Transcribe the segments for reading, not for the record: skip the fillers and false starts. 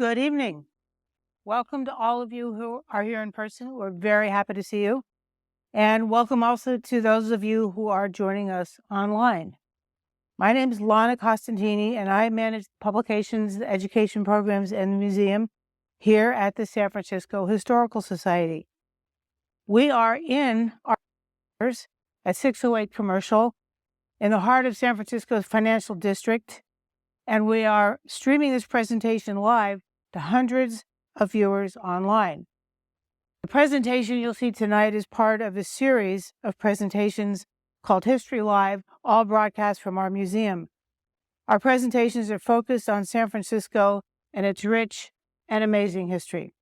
Good evening. Welcome to all of you who are here in person. We're very happy to see you. And welcome also to those of you who are joining us online. My name is Lana Costantini, and I manage publications, education programs, and the museum here at the San Francisco Historical Society. We are in our at 608 Commercial in the heart of San Francisco's financial district, and we are streaming this presentation live to hundreds of viewers online. The presentation you'll see tonight is part of a series of presentations called History Live, all broadcast from our museum. Our presentations are focused on San Francisco and its rich and amazing history.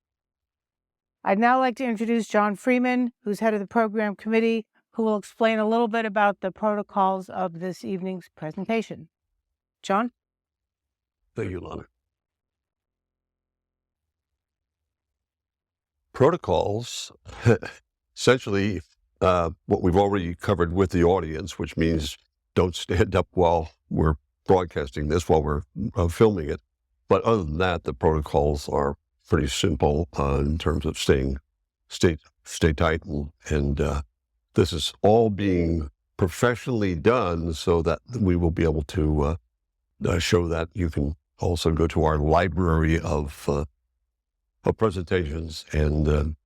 I'd now like to introduce John Freeman, who's head of the program committee, who will explain a little bit about the protocols of this evening's presentation. John? Thank you, Lana. Protocols, essentially what we've already covered with the audience, which means don't stand up while we're broadcasting this, while we're filming it. But other than that, the protocols are pretty simple in terms of stay tight, and this is all being professionally done so that we will be able to show that. You can also go to our library of presentations and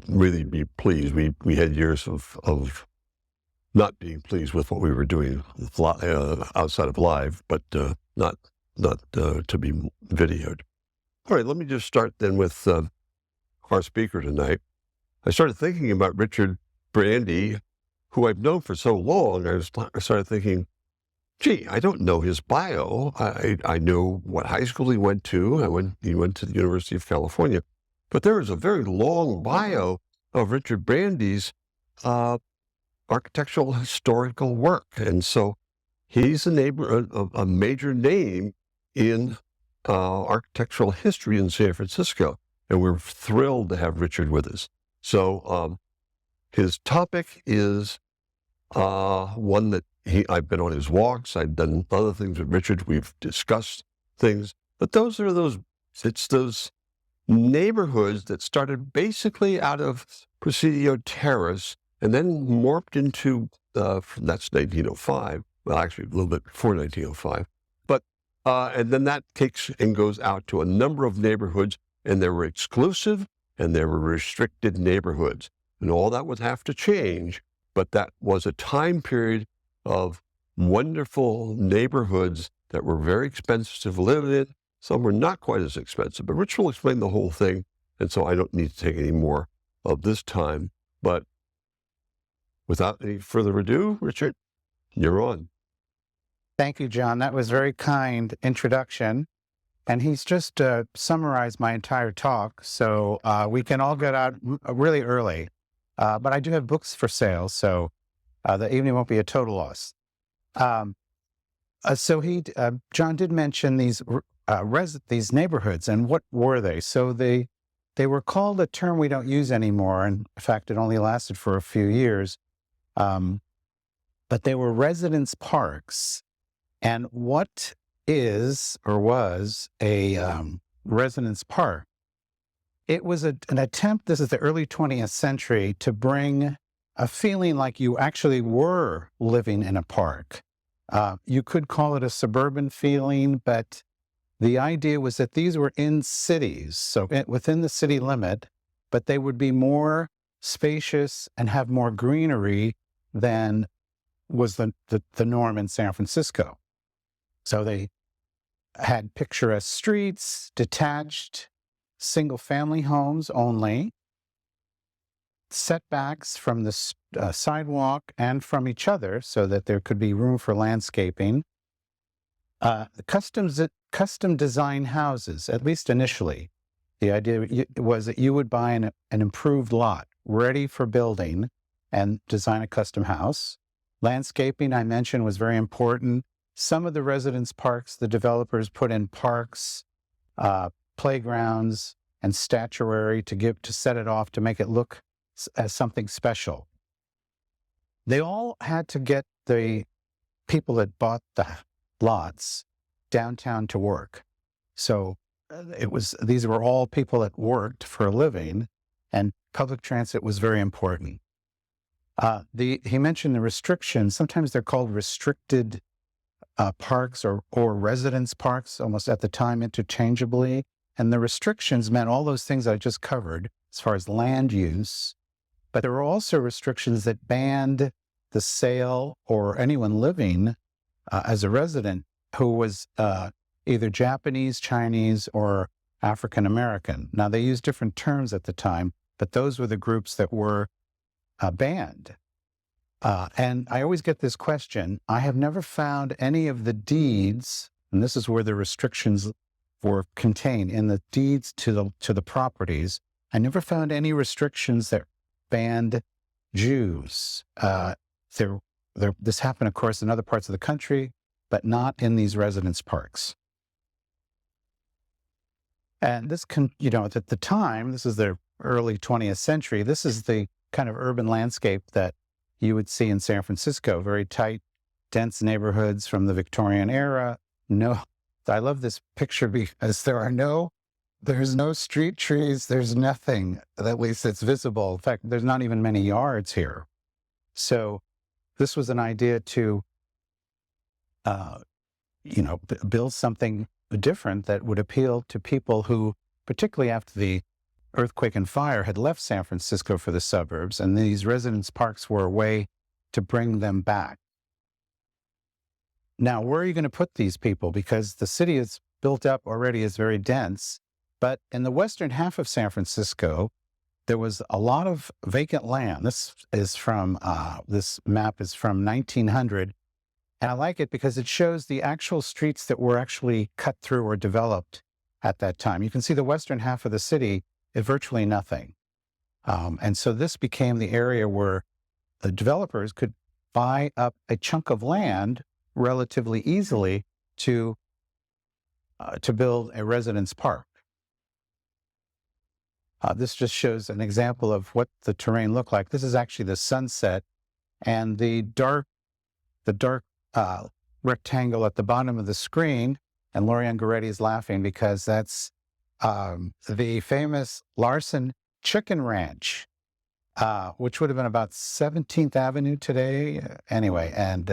really be pleased. We had years of not being pleased with what we were doing outside of live, but not to be videoed. All right, let me just start then with our speaker tonight. I started thinking about Richard Brandi, who I've known for so long. I started thinking, gee, I don't know his bio. I know what high school he went to. He went to the University of California. But there is a very long bio of Richard Brandi's architectural historical work. And so he's a major name in architectural history in San Francisco. And we're thrilled to have Richard with us. So his topic is one that I've been on his walks. I've done other things with Richard. We've discussed things, but it's those neighborhoods that started basically out of Presidio Terrace and then morphed into, that's 1905. Well, actually a little bit before 1905. But, and then that takes and goes out to a number of neighborhoods, and there were exclusive and there were restricted neighborhoods. And all that would have to change, but that was a time period of wonderful neighborhoods that were very expensive to live in. Some were not quite as expensive, but Rich will explain the whole thing, and so I don't need to take any more of this time. But without any further ado, Richard, you're on. Thank you, John. That was a very kind introduction. And he's just summarized my entire talk, so we can all get out really early. But I do have books for sale, so the evening won't be a total loss. John did mention these neighborhoods, and what were they? So they were called a term we don't use anymore, and in fact, it only lasted for a few years. But they were residence parks. And what is or was a residence park? It was an attempt, this is the early 20th century, to bring a feeling like you actually were living in a park. You could call it a suburban feeling, but the idea was that these were in cities, so within the city limit, but they would be more spacious and have more greenery than was the norm in San Francisco. So they had picturesque streets, detached, single-family homes only, setbacks from the sidewalk and from each other so that there could be room for landscaping. Custom design houses, at least initially. The idea was that you would buy an improved lot ready for building and design a custom house. Landscaping, I mentioned, was very important. Some of the residence parks, the developers put in parks, playgrounds, and statuary to set it off to make it look as something special. They all had to get the people that bought the lots downtown to work. So these were all people that worked for a living, and public transit was very important. He mentioned the restrictions. Sometimes they're called restricted parks or residence parks, almost at the time interchangeably. And the restrictions meant all those things I just covered as far as land use. But there were also restrictions that banned the sale or anyone living as a resident who was either Japanese, Chinese, or African American. Now, they used different terms at the time, but those were the groups that were banned. And I always get this question. I have never found any of the deeds, and this is where the restrictions were contained in the deeds to the properties. I never found any restrictions that banned Jews. This happened, of course, in other parts of the country, but not in these residence parks. And this at the time, this is the early 20th century, this is the kind of urban landscape that you would see in San Francisco, very tight, dense neighborhoods from the Victorian era. I love this picture because there's no street trees, there's nothing, at least that's visible. In fact, there's not even many yards here. So this was an idea to, build something different that would appeal to people who, particularly after the earthquake and fire, had left San Francisco for the suburbs, and these residence parks were a way to bring them back. Now, where are you going to put these people? Because the city is built up already, is very dense, but in the western half of San Francisco, there was a lot of vacant land. This map is from 1900, and I like it because it shows the actual streets that were actually cut through or developed at that time. You can see the western half of the city is virtually nothing. And so this became the area where the developers could buy up a chunk of land relatively easily to build a residence park. This just shows an example of what the terrain looked like. This is actually the sunset, and the dark rectangle at the bottom of the screen, and Lori Ungaretti is laughing because that's the famous Larson Chicken Ranch, which would have been about 17th Avenue today. Anyway, and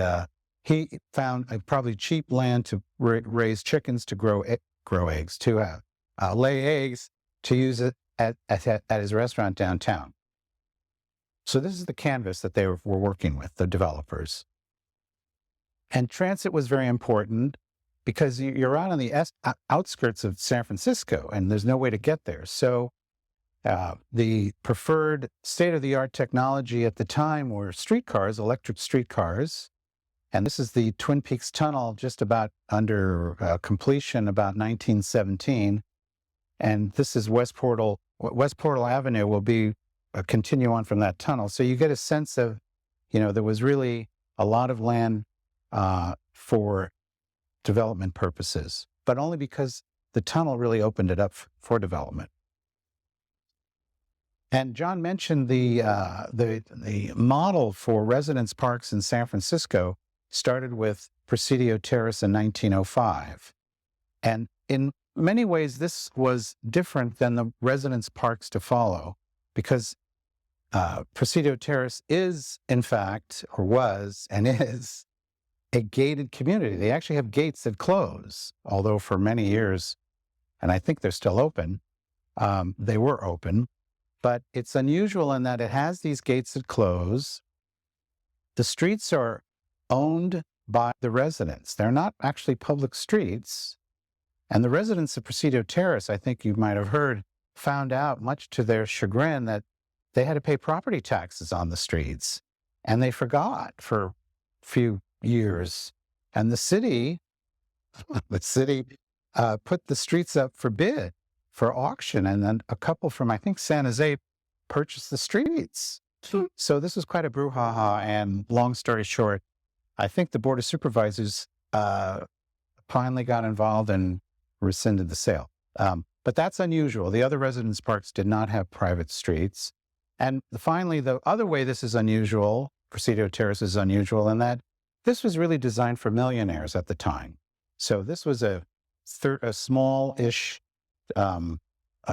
he found probably cheap land to raise chickens, to grow eggs, to lay eggs, to use it at his restaurant downtown. So this is the canvas that they were working with, the developers. And transit was very important because you're out on the outskirts of San Francisco and there's no way to get there. So the preferred state-of-the-art technology at the time were streetcars, electric streetcars. And this is the Twin Peaks Tunnel, just about under completion, about 1917. And this is West Portal Avenue will be continue on from that tunnel. So you get a sense of, there was really a lot of land for development purposes, but only because the tunnel really opened it up for development. And John mentioned the model for residence parks in San Francisco started with Presidio Terrace in 1905. And in many ways, this was different than the residence parks to follow, because Presidio Terrace is, in fact, or was and is, a gated community. They actually have gates that close, although for many years, and I think they're still open, they were open. But it's unusual in that it has these gates that close. The streets are owned by the residents. They're not actually public streets. And the residents of Presidio Terrace, I think you might have heard, found out, much to their chagrin, that they had to pay property taxes on the streets. And they forgot for a few years. And the city put the streets up for bid, for auction. And then a couple from, I think, San Jose purchased the streets. So this was quite a brouhaha. And long story short, I think the Board of Supervisors finally got involved and rescinded the sale. But that's unusual. The other residence parks did not have private streets. And finally, the other way this is unusual, Presidio Terrace is unusual, in that this was really designed for millionaires at the time. So this was a small-ish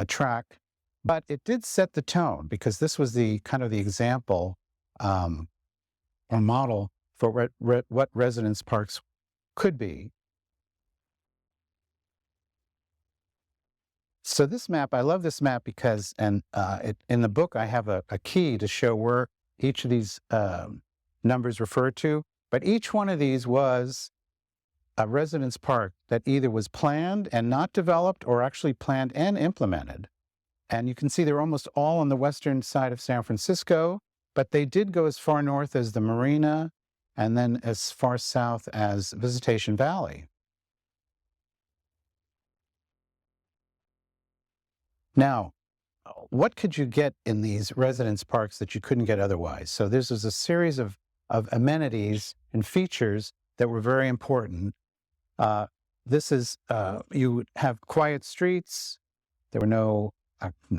track, but it did set the tone because this was the kind of the example or model for what residence parks could be. So this map, I love this map because, in the book, I have a key to show where each of these numbers refer to, but each one of these was a residence park that either was planned and not developed or actually planned and implemented. And you can see they're almost all on the western side of San Francisco, but they did go as far north as the Marina and then as far south as Visitation Valley. Now, what could you get in these residence parks that you couldn't get otherwise? So this was a series of amenities and features that were very important. This is, you would have quiet streets. There were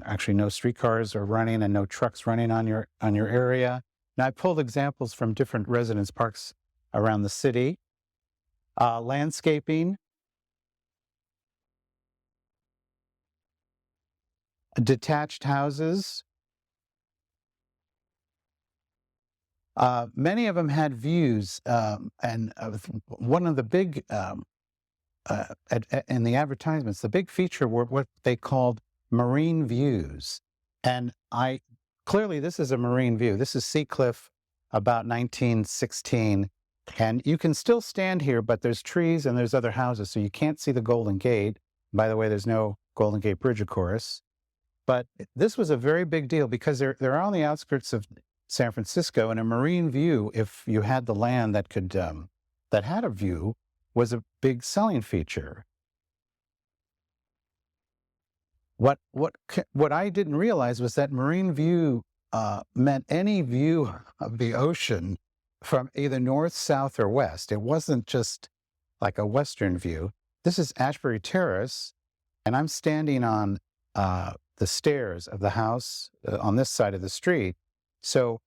actually no streetcars are running and no trucks running on your area. Now I pulled examples from different residence parks around the city. Landscaping, detached houses. Many of them had views, and one of the big, in the advertisements, the big feature were what they called marine views. And clearly this is a marine view. This is Seacliff, about 1916. And you can still stand here, but there's trees and there's other houses, so you can't see the Golden Gate. By the way, there's no Golden Gate Bridge, of course. But this was a very big deal because they're on the outskirts of San Francisco, and a marine view, if you had the land that could that had a view, was a big selling feature. What I didn't realize was that marine view meant any view of the ocean from either north, south, or west. It wasn't just like a western view. This is Ashbury Terrace, and I'm standing on the stairs of the house on this side of the street. So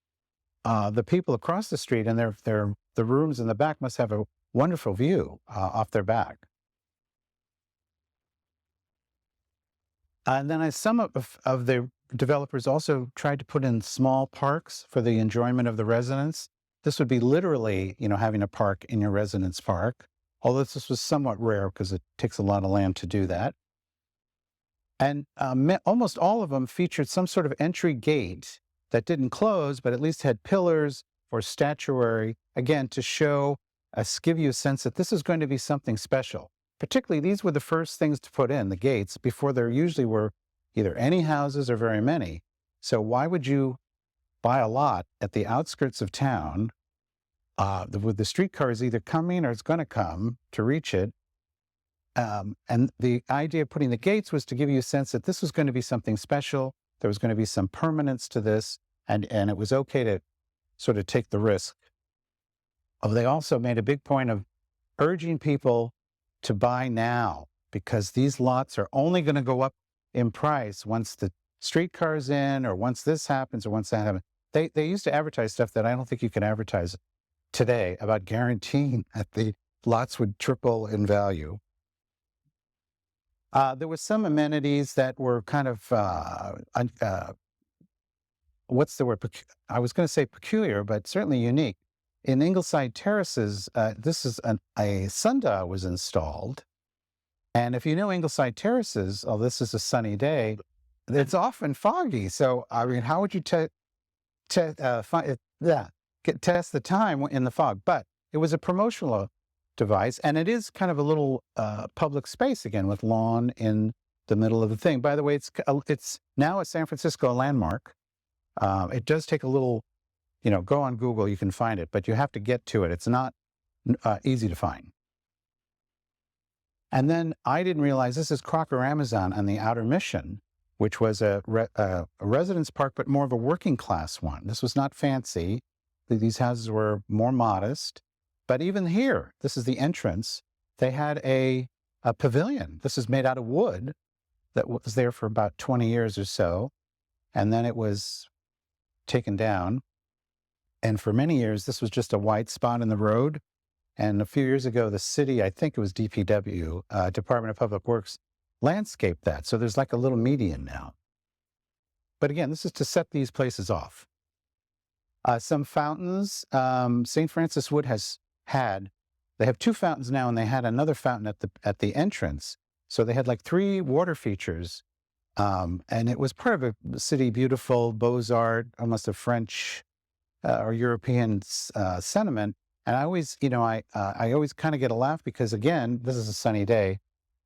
the people across the street and the rooms in the back must have a wonderful view off their back. And then some of the developers also tried to put in small parks for the enjoyment of the residents. This would be literally, having a park in your residence park, although this was somewhat rare because it takes a lot of land to do that. And almost all of them featured some sort of entry gate that didn't close, but at least had pillars or statuary, again, to give you a sense that this is going to be something special. Particularly, these were the first things to put in, the gates, before there usually were either any houses or very many. So why would you buy a lot at the outskirts of town with the streetcars either coming or it's going to come to reach it? And the idea of putting the gates was to give you a sense that this was going to be something special. There was going to be some permanence to this, and it was okay to sort of take the risk. They also made a big point of urging people to buy now, because these lots are only going to go up in price once the streetcar's in, or once this happens, or once that happens. They used to advertise stuff that I don't think you can advertise today about guaranteeing that the lots would triple in value. There were some amenities that were kind of, what's the word? I was going to say peculiar, but certainly unique. In Ingleside Terraces, a sundial was installed. And if you know Ingleside Terraces, this is a sunny day, it's often foggy. So, how would you test the time in the fog? But it was a promotional device, and it is kind of a little public space, again, with lawn in the middle of the thing. By the way, it's now a San Francisco landmark. It does take a little, go on Google, you can find it, but you have to get to it. It's not easy to find. And then I didn't realize this is Crocker Amazon on the Outer Mission, which was a residence park, but more of a working class one. This was not fancy. These houses were more modest. But even here, this is the entrance. They had a pavilion. This is made out of wood that was there for about 20 years or so. And then it was taken down. And for many years, this was just a white spot in the road. And a few years ago, the city, I think it was DPW, Department of Public Works, landscape that. So there's like a little median now. But again, this is to set these places off. Some fountains. St. Francis Wood they have 2 fountains now, and they had another fountain at the entrance. So they had like 3 water features. And it was part of a city, beautiful, Beaux-Arts, almost a French or European sentiment. And I always, I always kind of get a laugh because, again, this is a sunny day,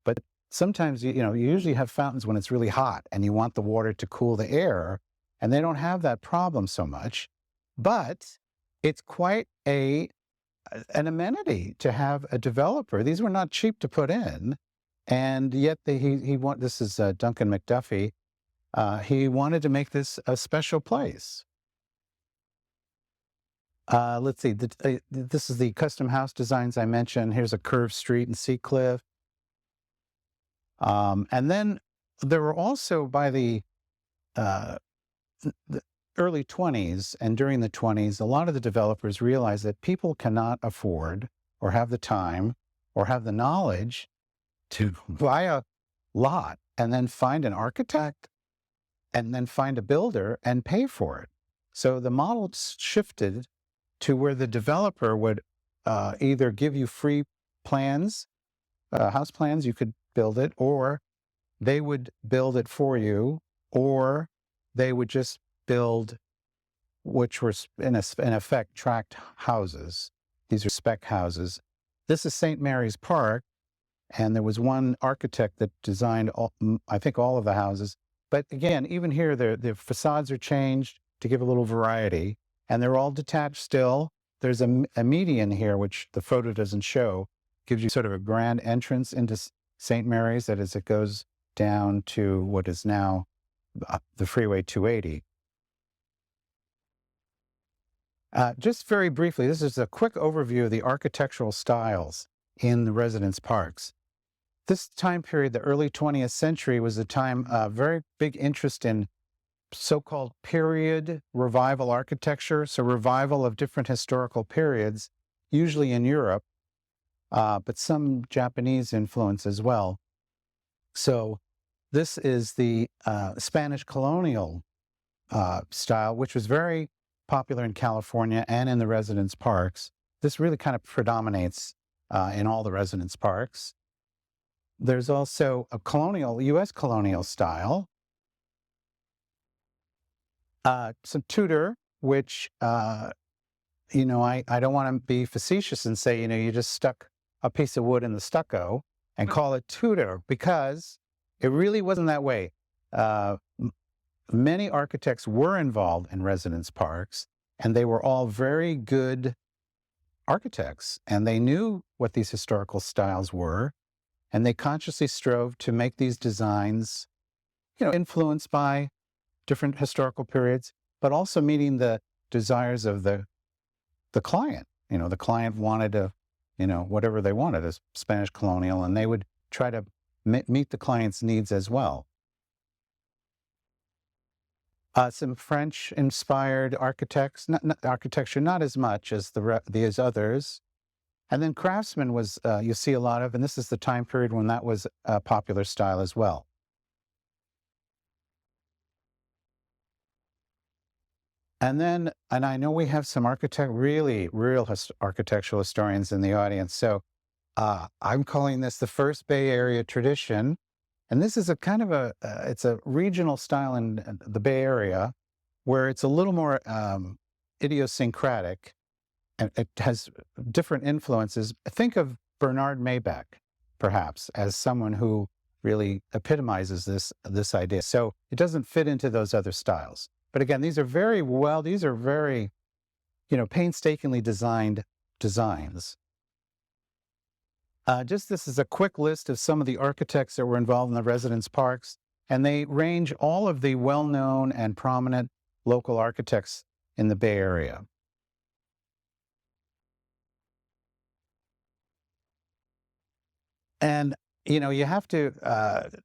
but sometimes, you usually have fountains when it's really hot and you want the water to cool the air, and they don't have that problem so much. But it's quite an amenity to have a developer. These were not cheap to put in, and yet this is Duncan McDuffie. He wanted to make this a special place. Let's see. This is the custom house designs I mentioned. Here's a curved street in Seacliff. And then there were also, by the early 20s and during the 20s, a lot of the developers realized that people cannot afford or have the time or have the knowledge to buy a lot and then find an architect and then find a builder and pay for it. So the model shifted to where the developer would either give you free plans, house plans, you could build it, or they would build it for you, or they would just build, which were in effect tract houses. These are spec houses. This is St. Mary's Park, and there was one architect that designed, I think, all of the houses. But again, even here, the facades are changed to give a little variety, and they're all detached still. There's a median here, which the photo doesn't show, gives you sort of a grand entrance into St. Mary's, that is, it goes down to what is now the Freeway 280. Just very briefly, this is a quick overview of the architectural styles in the residence parks. This time period, the early 20th century, was a time of very big interest in so-called period revival architecture, so revival of different historical periods, usually in Europe, but some Japanese influence as well. So this is the Spanish colonial style, which was very popular in California and in the residence parks. This really kind of predominates in all the residence parks. There's also a U.S. colonial style. Some Tudor, which, I don't want to be facetious and say, you just stuck a piece of wood in the stucco and call it Tudor, because it really wasn't that way. Many architects were involved in residence parks, and they were all very good architects, and they knew what these historical styles were, and they consciously strove to make these designs, influenced by different historical periods, but also meeting the desires of the client. The client wanted whatever they wanted, a Spanish colonial, and they would try to meet the client's needs as well. Some French-inspired architecture, not as much as these others. And then craftsman was, you see a lot of, and this is the time period when that was a popular style as well. And I know we have some real architectural historians in the audience. So I'm calling this the first Bay Area tradition. And this is a kind of it's a regional style in the Bay Area where it's a little more idiosyncratic, and it has different influences. Think of Bernard Maybach, perhaps, as someone who really epitomizes this idea. So it doesn't fit into those other styles. But again, these are very painstakingly designed designs. This is a quick list of some of the architects that were involved in the residence parks, and they range all of the well-known and prominent local architects in the Bay Area. And, you have to,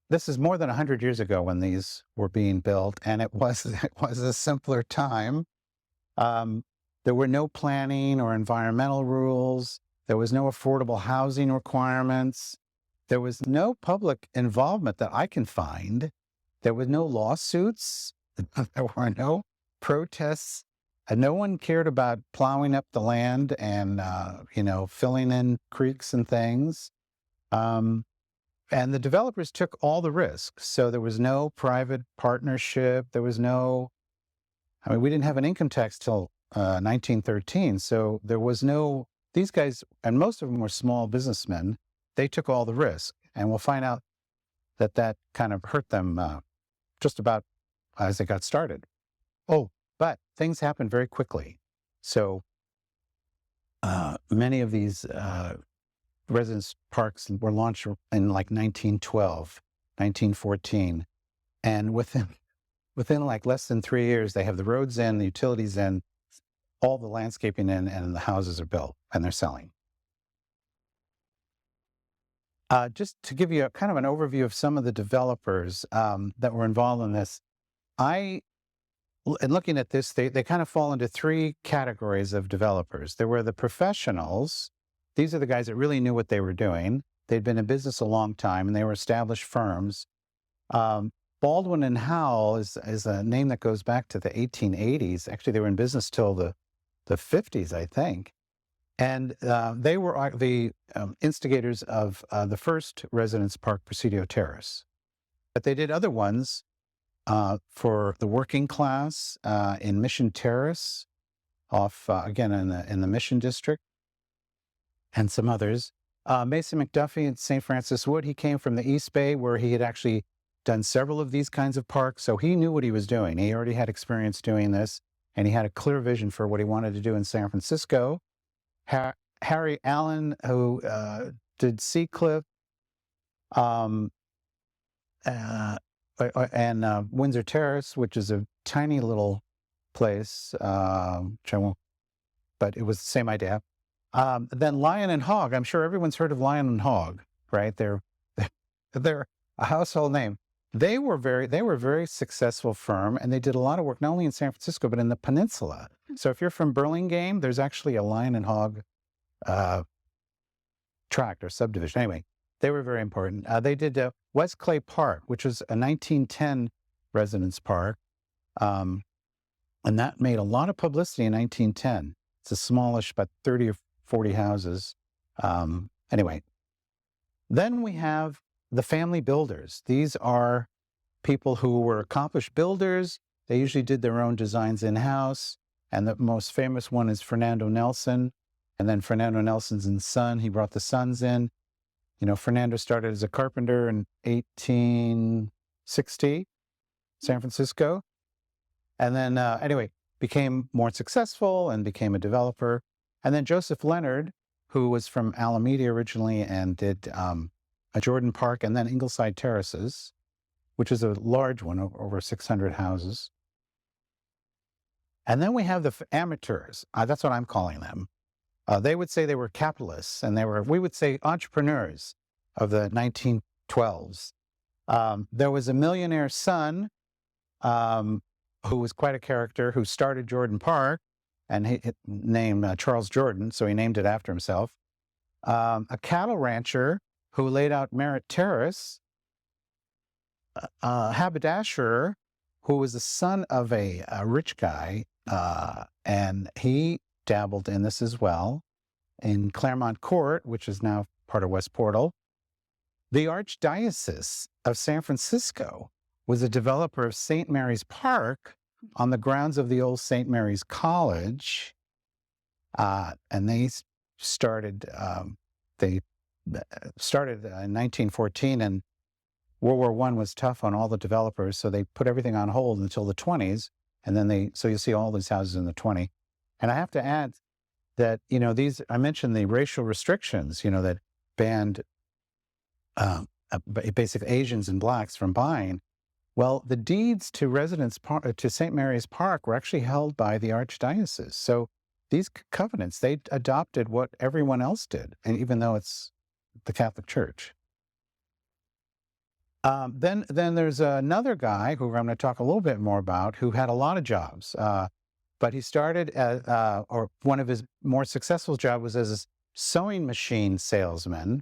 this is more than 100 years ago when these were being built, and it was a simpler time. There were no planning or environmental rules. There was no affordable housing requirements. There was no public involvement that I can find. There was no lawsuits. There were no protests. And no one cared about plowing up the land and, filling in creeks and things. And the developers took all the risks. So there was no private partnership. There was we didn't have an income tax till 1913. So there was these guys, and most of them were small businessmen. They took all the risk. And we'll find out that kind of hurt them just about as they got started. But things happened very quickly. So many of these residence parks were launched in like 1912, 1914. And within like less than 3 years, they have the roads in, the utilities in, all the landscaping in, and the houses are built and they're selling. Just to give you kind of an overview of some of the developers that were involved in this, in looking at this, they kind of fall into three categories of developers. There were the professionals. These are the guys that really knew what they were doing. They'd been in business a long time, and they were established firms. Baldwin and Howell is a name that goes back to the 1880s. Actually, they were in business till the 50s, I think. And they were the instigators of the first residence park, Presidio Terrace. But they did other ones for the working class in Mission Terrace, off again in the Mission District, and some others. Mason McDuffie at St. Francis Wood, he came from the East Bay, where he had actually done several of these kinds of parks, so he knew what he was doing. He already had experience doing this, and he had a clear vision for what he wanted to do in San Francisco. Harry Allen, who did Seacliff, and Windsor Terrace, which is a tiny little place, which I won't, but it was the same idea. Then Lion and Hog. I'm sure everyone's heard of Lion and Hog, right? They're a household name. They were a very successful firm, and they did a lot of work not only in San Francisco but in the peninsula. So if you're from Burlingame, there's actually a Lion and Hog tract or subdivision. Anyway, they were very important. They did West Clay Park, which was a 1910 residence park, and that made a lot of publicity in 1910. It's a smallish, about 30 or 40 houses. Anyway, then we have the family builders. These are people who were accomplished builders. They usually did their own designs in-house. And the most famous one is Fernando Nelson. And then Fernando Nelson's son, he brought the sons in. Fernando started as a carpenter in 1860, San Francisco. And then, became more successful and became a developer. And then Joseph Leonard, who was from Alameda originally and did a Jordan Park and then Ingleside Terraces, which is a large one, over 600 houses. And then we have the amateurs. That's what I'm calling them. They would say they were capitalists, and we would say entrepreneurs of the 1912s. There was a millionaire son who was quite a character, who started Jordan Park, and he named Charles Jordan, so he named it after himself. A cattle rancher who laid out Merced Terrace. Haberdasher, who was the son of a rich guy, and he dabbled in this as well, in Claremont Court, which is now part of West Portal. The Archdiocese of San Francisco was a developer of St. Mary's Park on the grounds of the old St. Mary's College, and they started in 1914, and World War I was tough on all the developers, so they put everything on hold until the 20s, and then so you see all these houses in the 20s. And I have to add that, I mentioned the racial restrictions, that banned basic Asians and blacks from buying. Well, the deeds to St. Mary's Park were actually held by the Archdiocese. So these covenants, they adopted what everyone else did, and even though it's the Catholic Church. Then there's another guy who I'm going to talk a little bit more about, who had a lot of jobs. But he started or one of his more successful jobs was as a sewing machine salesman.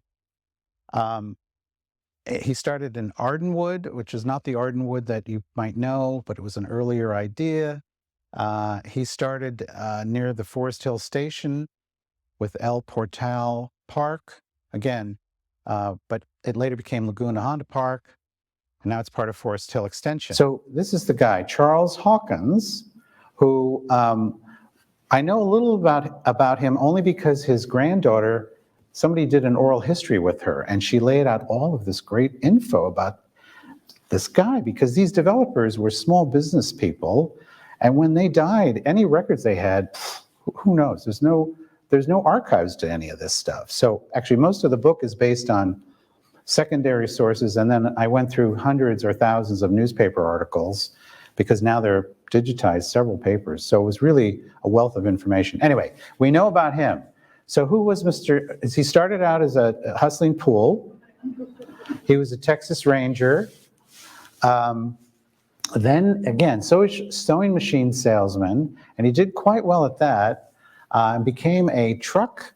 He started in Ardenwood, which is not the Ardenwood that you might know, but it was an earlier idea. He started near the Forest Hill Station with El Portal Park, again, but it later became Laguna Honda Park, and now it's part of Forest Hill Extension. So this is the guy, Charles Hawkins, who I know a little about him only because his granddaughter, somebody did an oral history with her, and she laid out all of this great info about this guy, because these developers were small business people, and when they died, any records they had, who knows? There's no archives to any of this stuff. So actually, most of the book is based on secondary sources, and then I went through hundreds or thousands of newspaper articles, because now they're digitized, several papers. So it was really a wealth of information. Anyway, we know about him. So who was Mr. He started out as a hustling pool. He was a Texas Ranger. Then again, sewing machine salesman, and he did quite well at that, and became a truck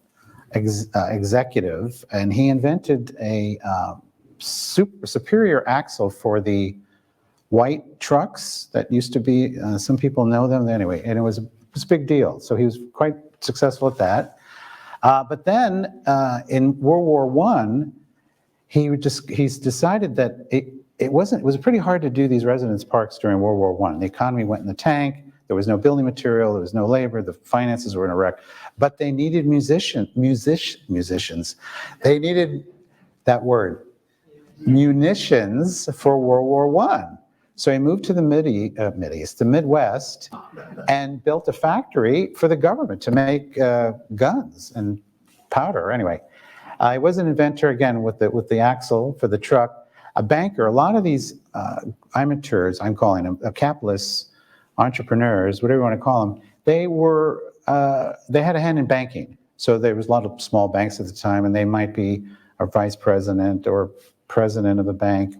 executive, and he invented a superior axle for the white trucks that used to be, some people know them anyway, and it was a big deal. So he was quite successful at that. But then in World War I, he's decided that it was pretty hard to do these residence parks during World War I. The economy went in the tank. There was no building material. There was no labor. The finances were in a wreck. But they needed musicians. They needed that word, munitions, for World War I. So he moved to the the Midwest, and built a factory for the government to make guns and powder. Anyway, he was an inventor again with the axle for the truck. A banker. A lot of these amateurs, I'm calling them, capitalists, entrepreneurs, whatever you want to call them, they had a hand in banking. So there was a lot of small banks at the time, and they might be a vice president or president of the bank.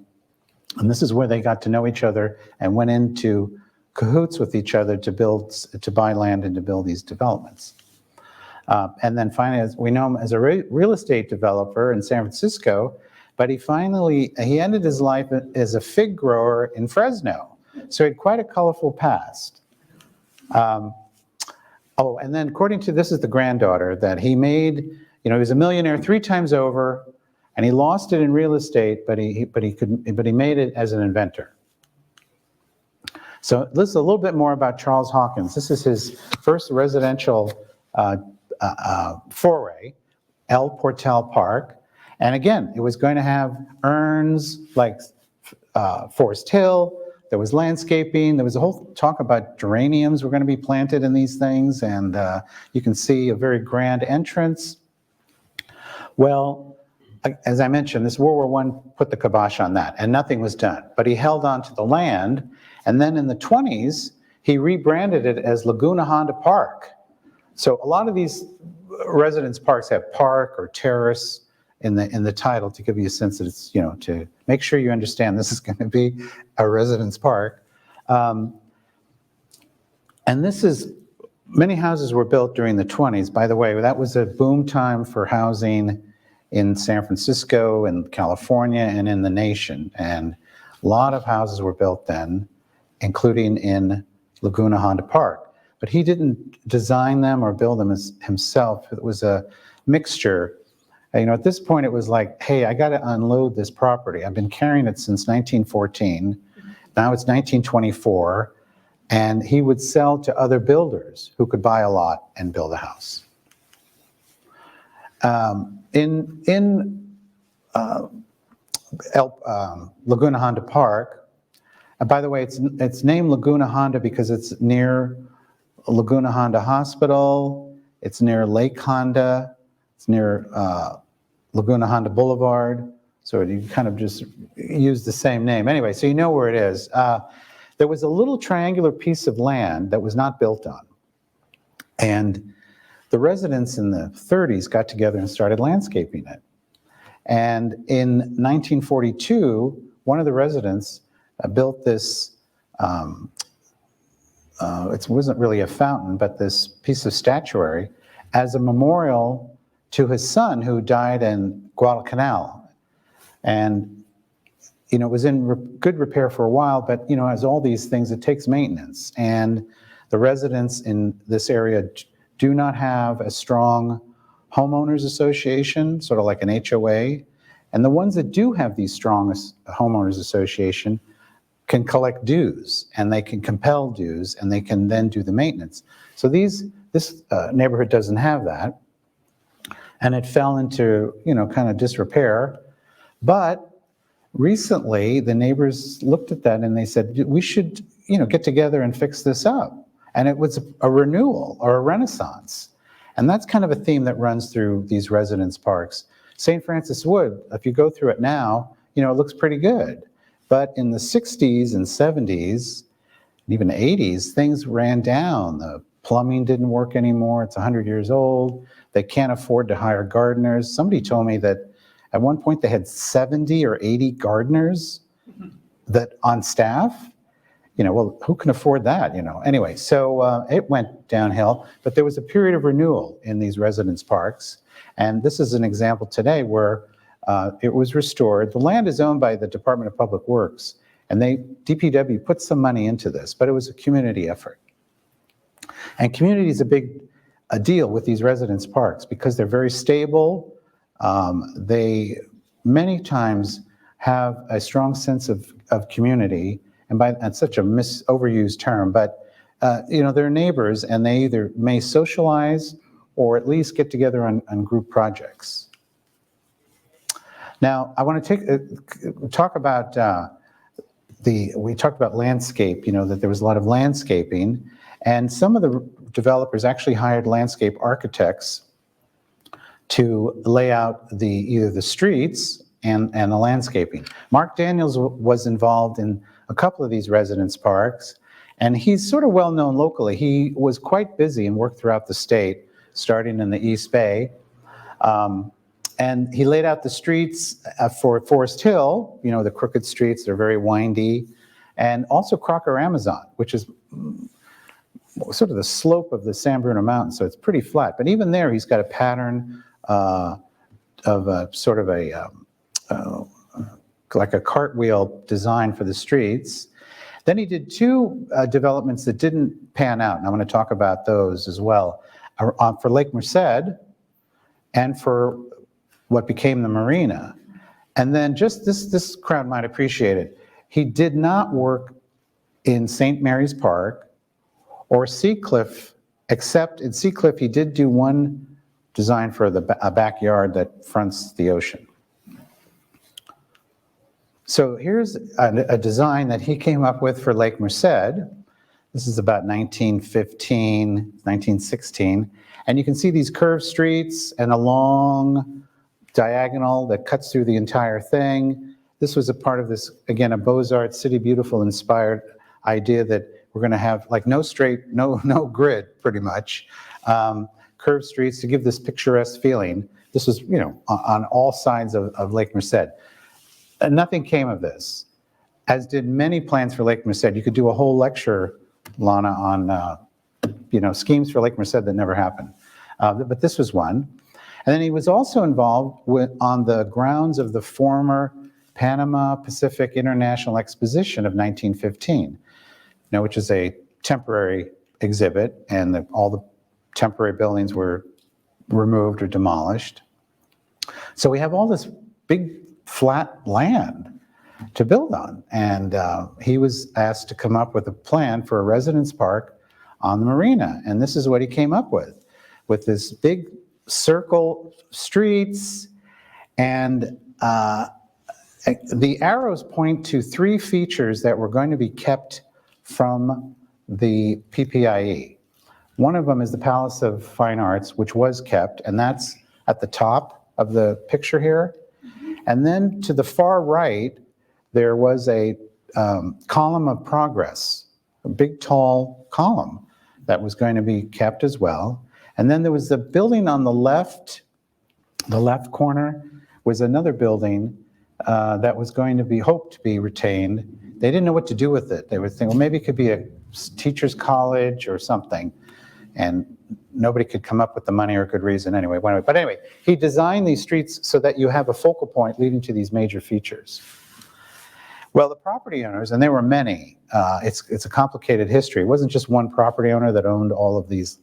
And this is where they got to know each other and went into cahoots with each other to buy land and to build these developments. And then finally, we know him as a real estate developer in San Francisco, but he ended his life as a fig grower in Fresno. So he had quite a colorful past. And then according to, this is the granddaughter, that he made, he was a millionaire 3 times over, and he lost it in real estate, but he made it as an inventor. So this is a little bit more about Charles Hawkins. This is his first residential foray, El Portal Park. And again, it was going to have urns like Forest Hill. There was landscaping. There was a whole talk about geraniums were going to be planted in these things. And you can see a very grand entrance. Well, as I mentioned, this World War I put the kibosh on that, and nothing was done. But he held on to the land, and then in the 1920s, he rebranded it as Laguna Honda Park. So a lot of these residence parks have park or terrace in the title to give you a sense that it's, to make sure you understand this is going to be a residence park. And many houses were built during the 1920s. By the way, that was a boom time for housing in San Francisco and California and in the nation. And a lot of houses were built then, including in Laguna Honda Park. But he didn't design them or build them himself. It was a mixture. At this point, it was like, hey, I got to unload this property. I've been carrying it since 1914. Now it's 1924. And he would sell to other builders who could buy a lot and build a house. In Laguna Honda Park, and by the way, it's named Laguna Honda because it's near Laguna Honda Hospital, it's near Lake Honda, it's near Laguna Honda Boulevard, so you kind of just use the same name. Anyway, so you know where it is. There was a little triangular piece of land that was not built on, and the residents in the 1930s got together and started landscaping it. And in 1942, one of the residents built this, it wasn't really a fountain, but this piece of statuary as a memorial to his son who died in Guadalcanal. And it was in good repair for a while, but, as all these things, it takes maintenance. And the residents in this area do not have a strong homeowners association, sort of like an HOA. And the ones that do have these strong homeowners association can collect dues, and they can compel dues, and they can then do the maintenance. So this neighborhood doesn't have that, and it fell into kind of disrepair. But recently, the neighbors looked at that and they said, we should get together and fix this up. And it was a renewal or a renaissance, and that's kind of a theme that runs through these residence parks. St. Francis Wood, if you go through it now, it looks pretty good. But in the 60s and 70s, even 80s, things ran down. The plumbing didn't work anymore. It's 100 years old. They can't afford to hire gardeners. Somebody told me that at one point they had 70 or 80 gardeners that on staff. Well, who can afford that? Anyway, so it went downhill. But there was a period of renewal in these residence parks. And this is an example today where it was restored. The land is owned by the Department of Public Works, and DPW put some money into this, but it was a community effort. And community is a deal with these residence parks because they're very stable. They many times have a strong sense of community, and that's such a overused term, but they're neighbors, and they either may socialize or at least get together on group projects. Now, I want to talk about we talked about landscape, that there was a lot of landscaping, and some of the developers actually hired landscape architects to lay out either the streets and the landscaping. Mark Daniels was involved in a couple of these residence parks, and he's sort of well known locally. He was quite busy and worked throughout the state, starting in the East Bay. And he laid out the streets for Forest Hill, the crooked streets, they're very windy, and also Crocker Amazon, which is sort of the slope of the San Bruno Mountains, so it's pretty flat. But even there, he's got a pattern of like a cartwheel design for the streets. Then he did two developments that didn't pan out, and I'm going to talk about those as well, for Lake Merced and for what became the Marina. And then just this crowd might appreciate it. He did not work in St. Mary's Park or Seacliff, except in Seacliff he did do one design for a backyard that fronts the ocean. So here's a design that he came up with for Lake Merced. This is about 1915, 1916. And you can see these curved streets and a long diagonal that cuts through the entire thing. This was a part of this, again, a Beaux-Arts City Beautiful inspired idea that we're going to have like no grid, pretty much. Curved streets to give this picturesque feeling. This was, on all sides of Lake Merced. And nothing came of this, as did many plans for Lake Merced. You could do a whole lecture, Lana, on schemes for Lake Merced that never happened. But this was one. And then he was also involved on the grounds of the former Panama Pacific International Exposition of 1915, which is a temporary exhibit, and all the temporary buildings were removed or demolished. So we have all this big flat land to build on, and he was asked to come up with a plan for a residence park on the Marina, and this is what he came up with this big circle streets, and the arrows point to three features that were going to be kept from the PPIE. One of them is the Palace of Fine Arts, which was kept, and that's at the top of the picture here. And then to the far right, there was a column of progress, a big tall column that was going to be kept as well. And then there was the building on the left corner was another building that was going to be hoped to be retained. They didn't know what to do with it. They would think, well, maybe it could be a teacher's college or something. And nobody could come up with the money or a good reason anyway. But anyway, he designed these streets so that you have a focal point leading to these major features. Well, the property owners, and there were many, it's a complicated history. It wasn't just one property owner that owned all of this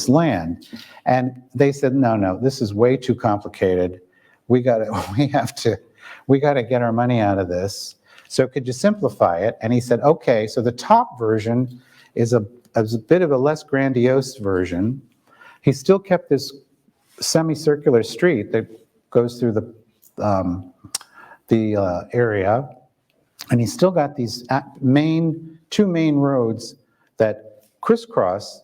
land. And they said, no, this is way too complicated. We gotta get our money out of this. So could you simplify it? And he said, okay, so the top version is a bit of a less grandiose version. He still kept this semicircular street that goes through the area, and he's still got these two main roads that crisscross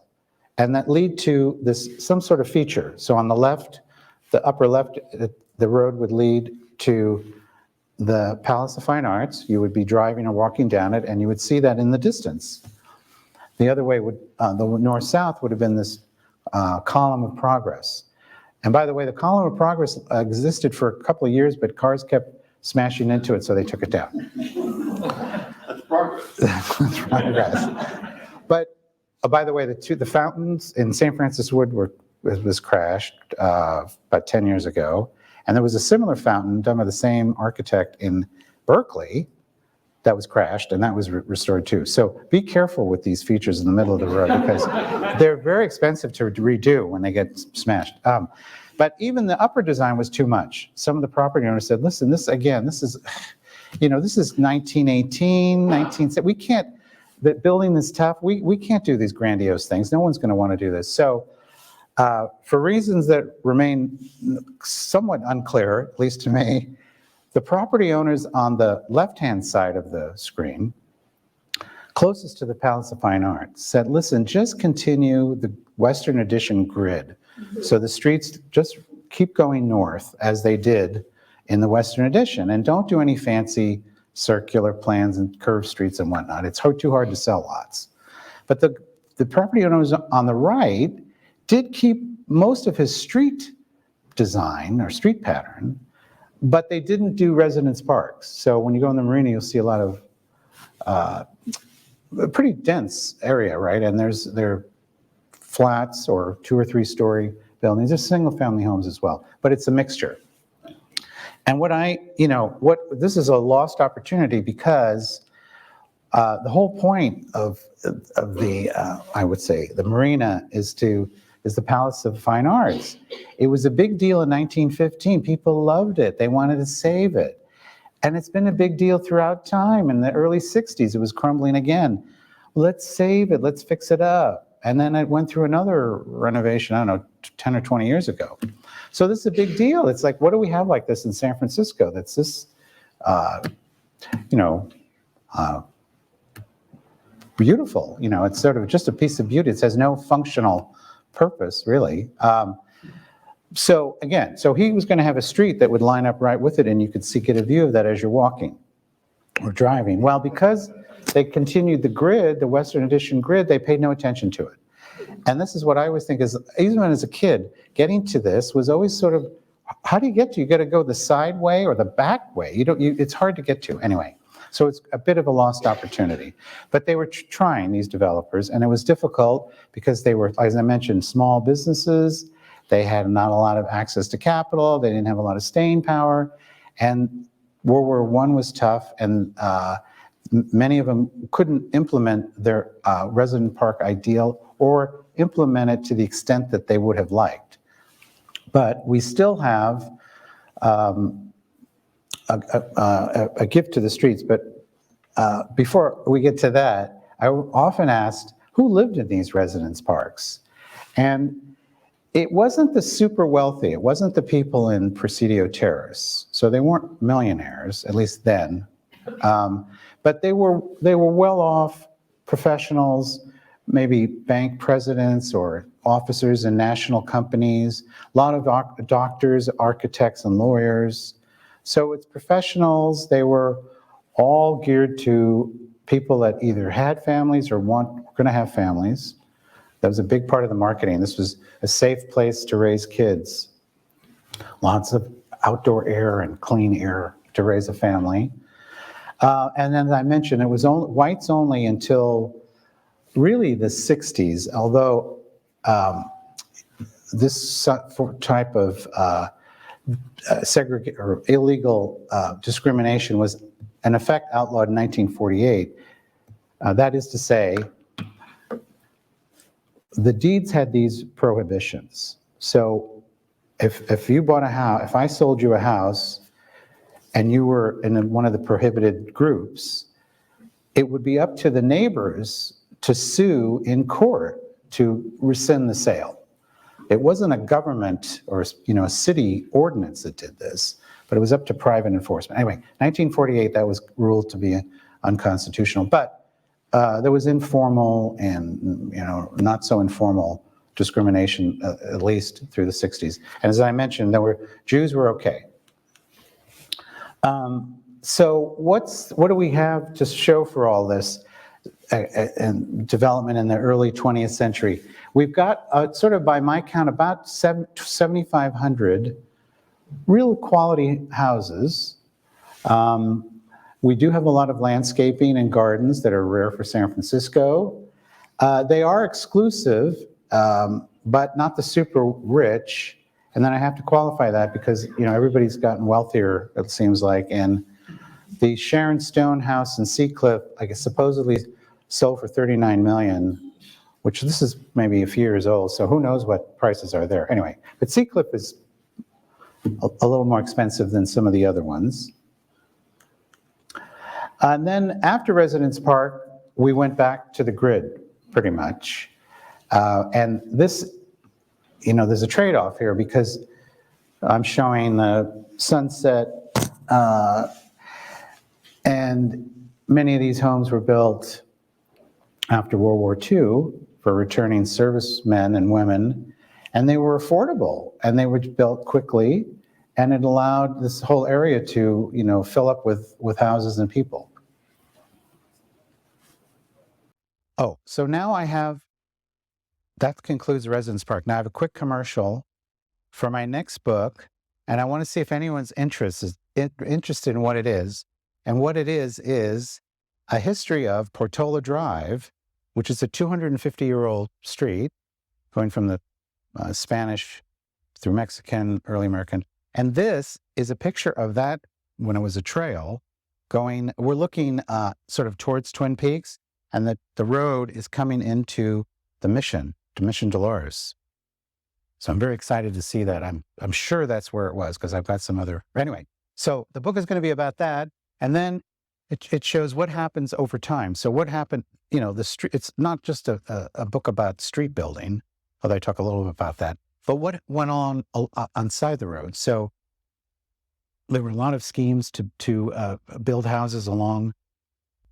and that lead to some sort of feature. So on the left, the upper left, the road would lead to the Palace of Fine Arts. You would be driving or walking down it, and you would see that in the distance. The other way the north-south would have been this column of progress. And by the way, the column of progress existed for a couple of years, but cars kept smashing into it, so they took it down. That's progress. That's progress. But by the way, the fountains in St. Francis Wood was crashed about 10 years ago, and there was a similar fountain done by the same architect in Berkeley that was crashed, and that was restored too. So be careful with these features in the middle of the road, because they're very expensive to redo when they get smashed. But even the upper design was too much. Some of the property owners said, listen, this is 1918, we can't, the building is tough. We can't do these grandiose things. No one's going to want to do this. So for reasons that remain somewhat unclear, at least to me, the property owners on the left-hand side of the screen, closest to the Palace of Fine Arts, said, listen, just continue the Western Addition grid. So the streets just keep going north as they did in the Western Addition, and don't do any fancy circular plans and curved streets and whatnot. It's too hard to sell lots. But the property owners on the right did keep most of his street design or street pattern, but they didn't do residence parks. So when you go in the Marina, you'll see a lot of a pretty dense area, right? And there are flats or 2 or 3 story buildings. There's single family homes as well, but it's a mixture. And this is a lost opportunity, because the whole point of the, I would say, the Marina is the Palace of Fine Arts. It was a big deal in 1915. People loved it. They wanted to save it. And it's been a big deal throughout time. In the early 60s, it was crumbling again. Let's save it. Let's fix it up. And then it went through another renovation, I don't know, 10 or 20 years ago. So this is a big deal. It's like, what do we have like this in San Francisco that's this, beautiful? It's sort of just a piece of beauty. It has no functional purpose, really. So he was going to have a street that would line up right with it, and you could get a view of that as you're walking or driving. Well, because they continued the grid, the Western Addition grid, they paid no attention to it. And this is what I always think is, even as a kid, getting to this was always sort of, how do you get to? You got to go the side way or the back way. It's hard to get to anyway. So it's a bit of a lost opportunity. But they were trying, these developers, and it was difficult because they were, as I mentioned, small businesses. They had not a lot of access to capital. They didn't have a lot of staying power. And World War I was tough, and many of them couldn't implement their resident park ideal or implement it to the extent that they would have liked. But we still have a gift to the streets. But before we get to that, I often asked, who lived in these residence parks? And it wasn't the super wealthy. It wasn't the people in Presidio Terrace. So they weren't millionaires, at least then. But they were well-off professionals, maybe bank presidents or officers in national companies, a lot of doctors, architects, and lawyers. So it's professionals. They were all geared to people that either had families or were going to have families. That was a big part of the marketing. This was a safe place to raise kids. Lots of outdoor air and clean air to raise a family. And then, as I mentioned, it was whites only until really the 60s, although this type of illegal discrimination was in effect outlawed in 1948. That is to say, the deeds had these prohibitions. So if you bought a house, if I sold you a house and you were in one of the prohibited groups, it would be up to the neighbors to sue in court to rescind the sale. It wasn't a government or a city ordinance that did this, but it was up to private enforcement. Anyway, 1948, that was ruled to be unconstitutional. But there was informal and not so informal discrimination, at least through the 60s. And as I mentioned, Jews were okay. So what do we have to show for all this and development in the early 20th century? We've got, sort of by my count, about 7,500 real quality houses. We do have a lot of landscaping and gardens that are rare for San Francisco. They are exclusive, but not the super rich. And then I have to qualify that because everybody's gotten wealthier, it seems like. And the Sharon Stone house in Seacliff, I guess, supposedly sold for $39 million, which this is maybe a few years old, so who knows what prices are there. Anyway, but Seacliff is a little more expensive than some of the other ones. And then after Residence Park, we went back to the grid, pretty much. And this, there's a trade-off here because I'm showing the Sunset, and many of these homes were built after World War II for returning servicemen and women, and they were affordable, and they were built quickly, and it allowed this whole area to, fill up with houses and people. Oh, so now that concludes Residence Park. Now I have a quick commercial for my next book, and I want to see if anyone's interested in what it is. And what it is a history of Portola Drive, which is a 250-year-old street going from the Spanish through Mexican, early American. And this is a picture of that when it was a trail we're looking sort of towards Twin Peaks, and the road is coming into the Mission, to Mission Dolores. So I'm very excited to see that. I'm sure that's where it was because I've got some other. Anyway, so the book is going to be about that. And then it shows what happens over time. So what happened, the street, it's not just a book about street building, although I talk a little bit about that, but what went on side the road. So there were a lot of schemes to build houses along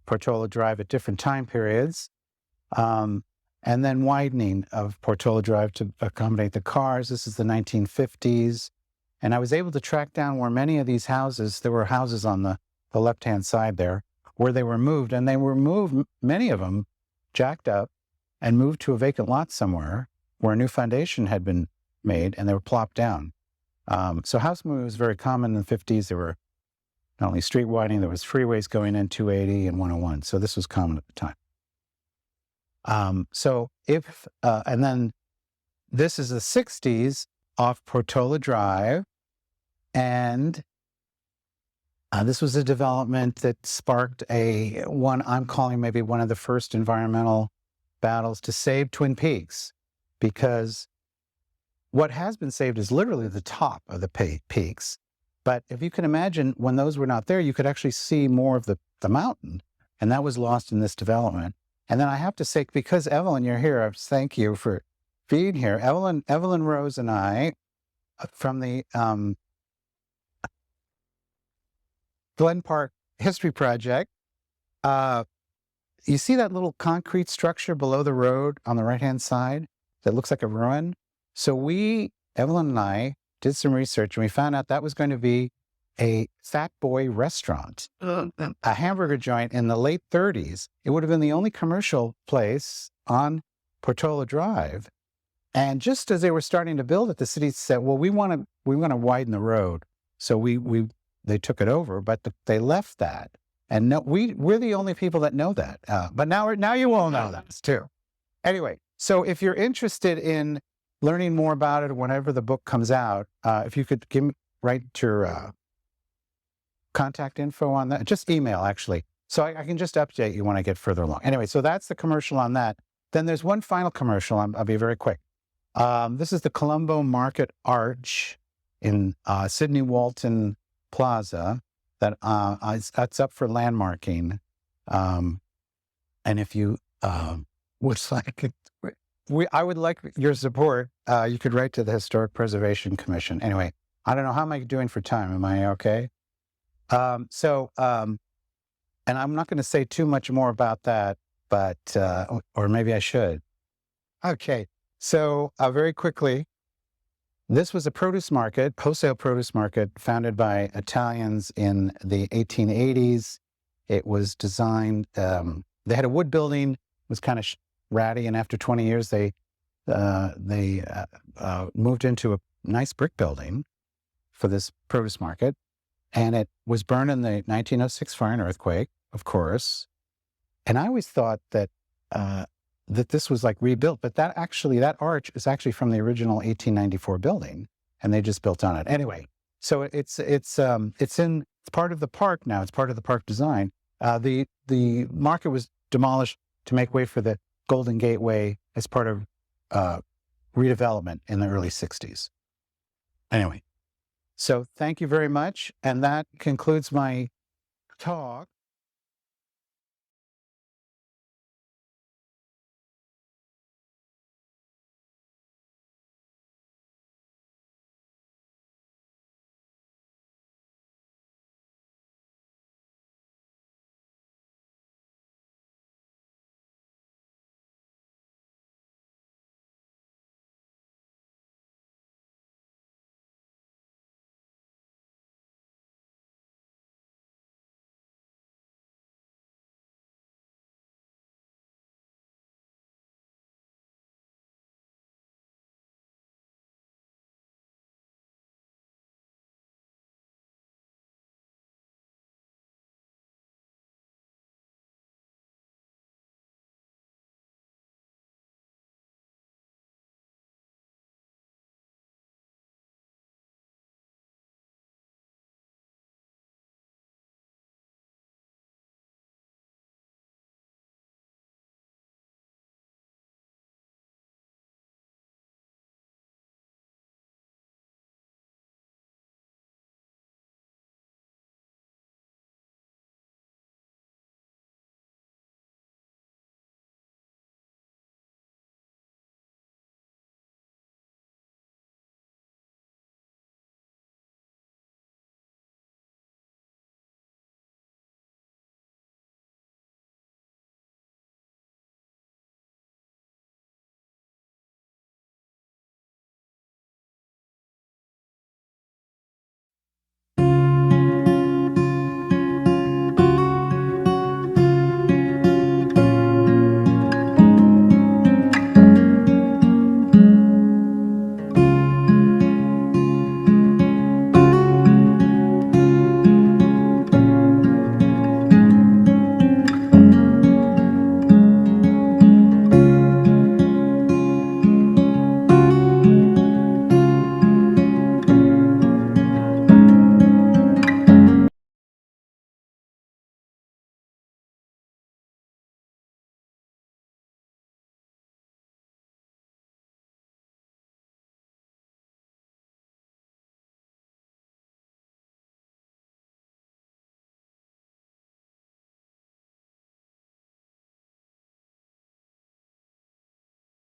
Portola Drive at different time periods. And then widening of Portola Drive to accommodate the cars. This is the 1950s. And I was able to track down where many of these houses, there were houses on the left-hand side there, where they were moved. And they were moved, many of them, jacked up and moved to a vacant lot somewhere where a new foundation had been made, and they were plopped down. So house moving was very common in the 50s. There were not only street widening, there was freeways going in 280 and 101. So this was common at the time. And then this is the 60s off Portola Drive. And this was a development that sparked one I'm calling maybe one of the first environmental battles to save Twin Peaks, because what has been saved is literally the top of the peaks. But if you can imagine, when those were not there, you could actually see more of the mountain. And that was lost in this development. And then I have to say, because Evelyn, you're here, thank you for being here. Evelyn Rose and I, from the Glen Park History Project, you see that little concrete structure below the road on the right-hand side that looks like a ruin? So Evelyn and I, did some research, and we found out that was going to be a Fat Boy restaurant, a hamburger joint in the late 30s. It would have been the only commercial place on Portola Drive. And just as they were starting to build it, the city said, well, we want to widen the road. So they took it over, but they left that. And no, we're the only people that know that. But now you all know that too. Anyway, so if you're interested in learning more about it whenever the book comes out, if you could write your contact info on that? Just email, actually. So I can just update you when I get further along. Anyway, so that's the commercial on that. Then there's one final commercial. I'll be very quick. This is the Colombo Market Arch in Sydney Walton Plaza. That's up for landmarking. And if you would like it, I would like your support. You could write to the Historic Preservation Commission. Anyway, I don't know, how am I doing for time? Am I okay? And I'm not going to say too much more about that, but or maybe I should. Okay, so very quickly, this was a produce market, wholesale produce market, founded by Italians in the 1880s. It was designed. They had a wood building. It was kind of ratty, and after 20 years, they moved into a nice brick building for this produce market, and it was burned in the 1906 fire and earthquake, of course. And I always thought that that this was like rebuilt, but that arch is actually from the original 1894 building, and they just built on it. Anyway, so it's part of the park now. It's part of the park design. The market was demolished to make way for the Golden Gateway as part of redevelopment in the early 60s. Anyway, so thank you very much, and that concludes my talk.